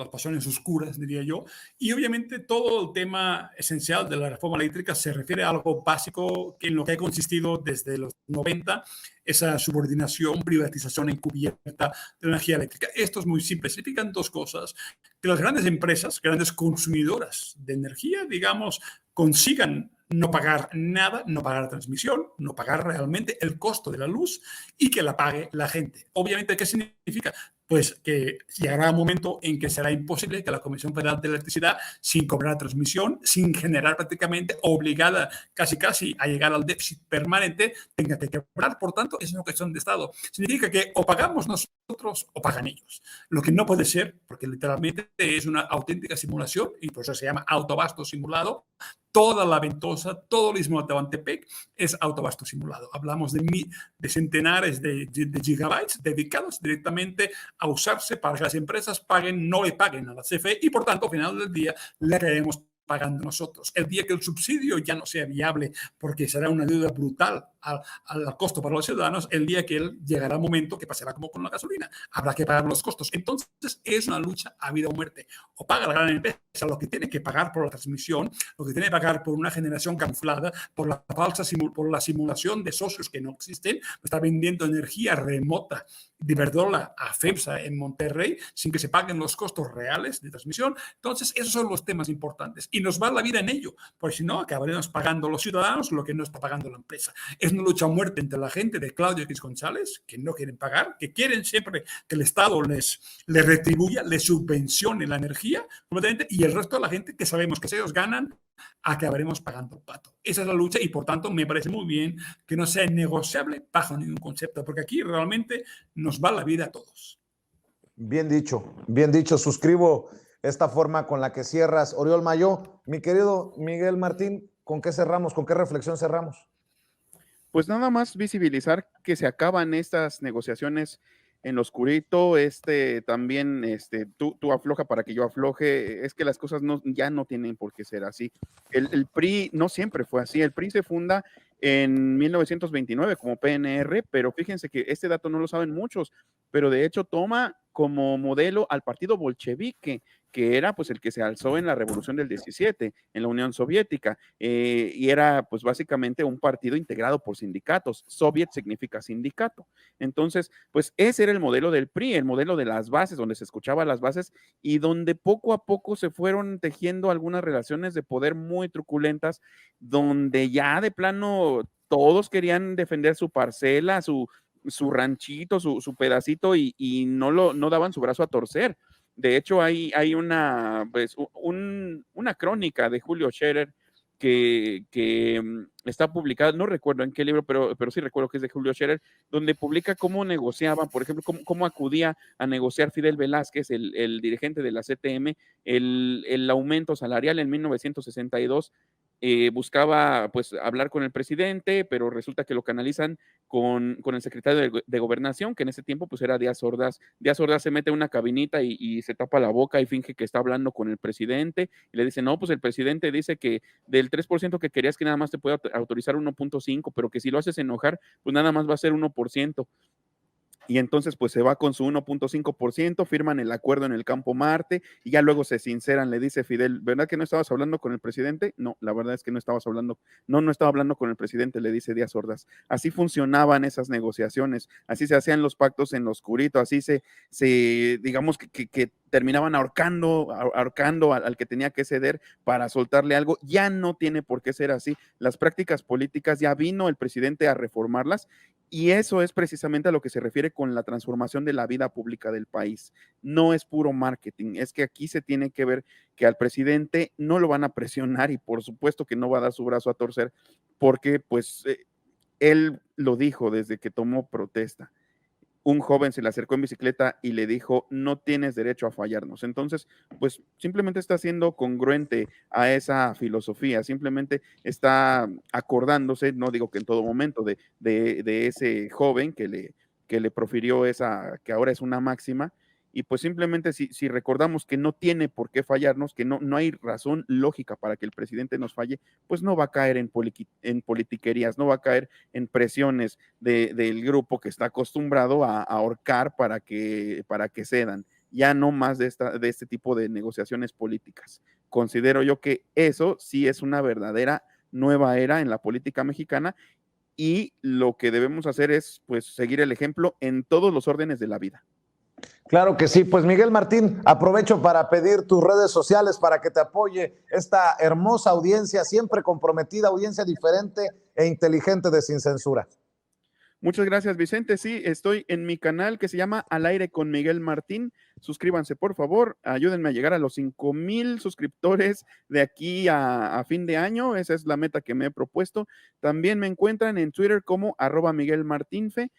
Speaker 2: oscuras, diría yo. Y obviamente todo el tema esencial de la reforma eléctrica se refiere a algo básico en lo que ha consistido desde los 90, esa subordinación, privatización encubierta de la energía eléctrica. Esto es muy simple, significan dos cosas: que las grandes empresas, grandes consumidoras de energía, digamos, consigan no pagar nada, no pagar la transmisión, no pagar realmente el costo de la luz y que la pague la gente. Obviamente, ¿qué significa? Pues que llegará un momento en que será imposible que la Comisión Federal de Electricidad, sin cobrar transmisión, sin generar prácticamente, obligada casi a llegar al déficit permanente, tenga que quebrar. Por tanto, es una cuestión de Estado. Significa que o pagamos nosotros o pagan ellos. Lo que no puede ser, porque literalmente es una auténtica simulación, y por eso se llama autobasto simulado. Toda la Ventosa, todo el istmo de Tehuantepec es autobasto simulado. Hablamos de centenares de gigabytes dedicados directamente a usarse para que las empresas no le paguen a la CFE y, por tanto, al final del día le caeremos pagando nosotros. El día que el subsidio ya no sea viable, porque será una deuda brutal al costo para los ciudadanos, el día que llegará un momento que pasará como con la gasolina, habrá que pagar los costos. Entonces es una lucha a vida o muerte. O paga la gran empresa lo que tiene que pagar por la transmisión, lo que tiene que pagar por una generación camuflada, por la simulación de socios que no existen, está vendiendo energía remota de Iberdrola a FEMSA en Monterrey sin que se paguen los costos reales de transmisión. Entonces esos son los temas importantes y nos va la vida en ello, porque si no acabaremos pagando los ciudadanos lo que no está pagando la empresa. Es una lucha a muerte entre la gente de Claudio X González, que no quieren pagar, que quieren siempre que el Estado les retribuya, les subvencione la energía completamente, y el resto de la gente que sabemos que si ellos ganan, acabaremos pagando el pato. Esa es la lucha y, por tanto, me parece muy bien que no sea negociable bajo ningún concepto, porque aquí realmente nos va la vida a todos.
Speaker 1: Bien dicho. Suscribo esta forma con la que cierras, Oriol Mayó. Mi querido Miguel Martín, ¿con qué cerramos? ¿Con qué reflexión cerramos?
Speaker 3: Pues nada más visibilizar que se acaban estas negociaciones en lo oscurito, también, tú afloja para que yo afloje, es que las cosas ya no tienen por qué ser así. El PRI no siempre fue así, el PRI se funda en 1929 como PNR, pero fíjense que este dato no lo saben muchos, pero de hecho toma como modelo al partido bolchevique, que era pues el que se alzó en la revolución del 17 en la Unión Soviética, y era pues básicamente un partido integrado por sindicatos. Soviet significa sindicato. Entonces, pues ese era el modelo del PRI, el modelo de las bases, donde se escuchaba las bases y donde poco a poco se fueron tejiendo algunas relaciones de poder muy truculentas, donde ya de plano todos querían defender su parcela, su ranchito, su pedacito, y no daban su brazo a torcer. De hecho, hay una crónica de Julio Scherer está publicada, no recuerdo en qué libro, pero sí recuerdo que es de Julio Scherer, donde publica cómo negociaban, por ejemplo, cómo acudía a negociar Fidel Velázquez, el dirigente de la CTM, el aumento salarial en 1962. Buscaba pues hablar con el presidente, pero resulta que lo canalizan con el secretario de Gobernación, que en ese tiempo pues era Díaz Ordaz. Díaz Ordaz se mete en una cabinita y se tapa la boca y finge que está hablando con el presidente y le dice, no, pues el presidente dice que del 3% que querías que nada más te puede autorizar 1.5, pero que si lo haces enojar, pues nada más va a ser 1%. Y entonces pues se va con su 1.5%, firman el acuerdo en el Campo Marte y ya luego se sinceran, le dice Fidel, ¿verdad que no estabas hablando con el presidente? No, la verdad es que no estaba hablando con el presidente, le dice Díaz Ordaz. Así funcionaban esas negociaciones, así se hacían los pactos en lo oscurito, así digamos que terminaban ahorcando al que tenía que ceder para soltarle algo. Ya no tiene por qué ser así. Las prácticas políticas ya vino el presidente a reformarlas. Y eso es precisamente a lo que se refiere con la transformación de la vida pública del país. No es puro marketing, es que aquí se tiene que ver que al presidente no lo van a presionar y por supuesto que no va a dar su brazo a torcer porque pues él lo dijo desde que tomó protesta. Un joven se le acercó en bicicleta y le dijo, no tienes derecho a fallarnos. Entonces, pues simplemente está siendo congruente a esa filosofía, simplemente está acordándose, no digo que en todo momento, de ese joven que le profirió esa, que ahora es una máxima, y pues simplemente si recordamos que no tiene por qué fallarnos, que no hay razón lógica para que el presidente nos falle, pues no va a caer en politiquerías, no va a caer en presiones del grupo que está acostumbrado a ahorcar para que cedan. Ya no más de este tipo de negociaciones políticas. Considero yo que eso sí es una verdadera nueva era en la política mexicana y lo que debemos hacer es pues seguir el ejemplo en todos los órdenes de la vida.
Speaker 1: Claro que sí, pues Miguel Martín, aprovecho para pedir tus redes sociales para que te apoye esta hermosa audiencia, siempre comprometida, audiencia diferente e inteligente de Sin Censura.
Speaker 3: Muchas gracias, Vicente. Sí, estoy en mi canal que se llama Al Aire con Miguel Martín. Suscríbanse, por favor. Ayúdenme a llegar a los 5,000 suscriptores de aquí a fin de año. Esa es la meta que me he propuesto. También me encuentran en Twitter como @MiguelMartinfe,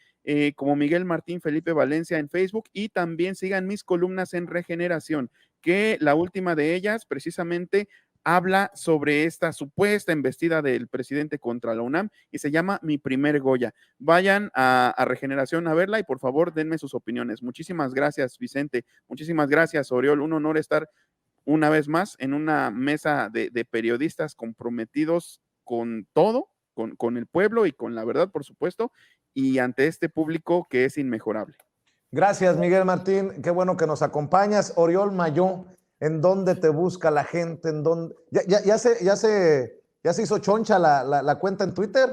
Speaker 3: como Miguel Martín Felipe Valencia en Facebook, y también sigan mis columnas en Regeneración, que la última de ellas precisamente habla sobre esta supuesta embestida del presidente contra la UNAM y se llama Mi Primer Goya. Vayan a Regeneración a verla y por favor denme sus opiniones. Muchísimas gracias, Vicente. Muchísimas gracias, Oriol. Un honor estar una vez más en una mesa de periodistas comprometidos con todo, con el pueblo y con la verdad, por supuesto, y ante este público que es inmejorable.
Speaker 1: Gracias, Miguel Martín. Qué bueno que nos acompañas. Oriol Mayó, ¿en dónde te busca la gente? ¿En dónde? ¿Ya se hizo choncha la cuenta en Twitter?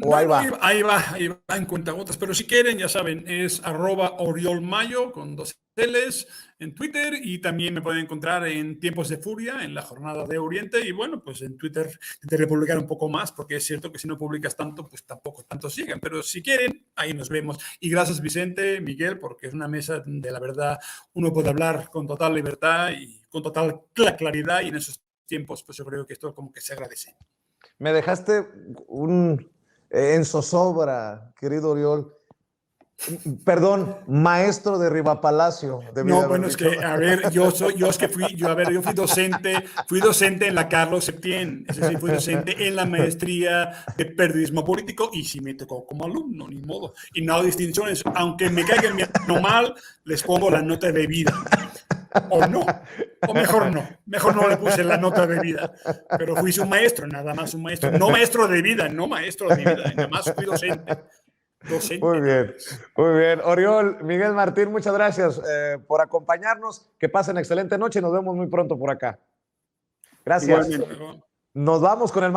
Speaker 1: ¿O ahí va?
Speaker 2: Ahí va en cuentagotas, pero si quieren, ya saben, es @OriolMayo con 2 L's en Twitter y también me pueden encontrar en Tiempos de Furia, en la Jornada de Oriente y bueno, pues en Twitter intentaré publicar un poco más porque es cierto que si no publicas tanto, pues tampoco tanto siguen, pero si quieren, ahí nos vemos. Y gracias Vicente, Miguel, porque es una mesa donde la verdad uno puede hablar con total libertad y con total claridad y en esos tiempos, pues yo creo que esto como que se agradece.
Speaker 1: Me dejaste en zozobra, querido Oriol. Perdón, maestro de Rivapalacio.
Speaker 2: No, bueno, es que, a ver, yo fui docente en la Carlos Septién, es decir, fui docente en la maestría de periodismo político y sí me tocó como alumno, ni modo. Y no hay distinciones, aunque me caigan mal, les pongo la nota de vida. O no, o mejor no le puse la nota de vida, pero fui su maestro, nada más un maestro, no maestro de vida, nada más fui docente.
Speaker 1: Muy bien. Oriol, Miguel Martín, muchas gracias por acompañarnos. Que pasen excelente noche y nos vemos muy pronto por acá. Gracias. Nos vamos con el maestro.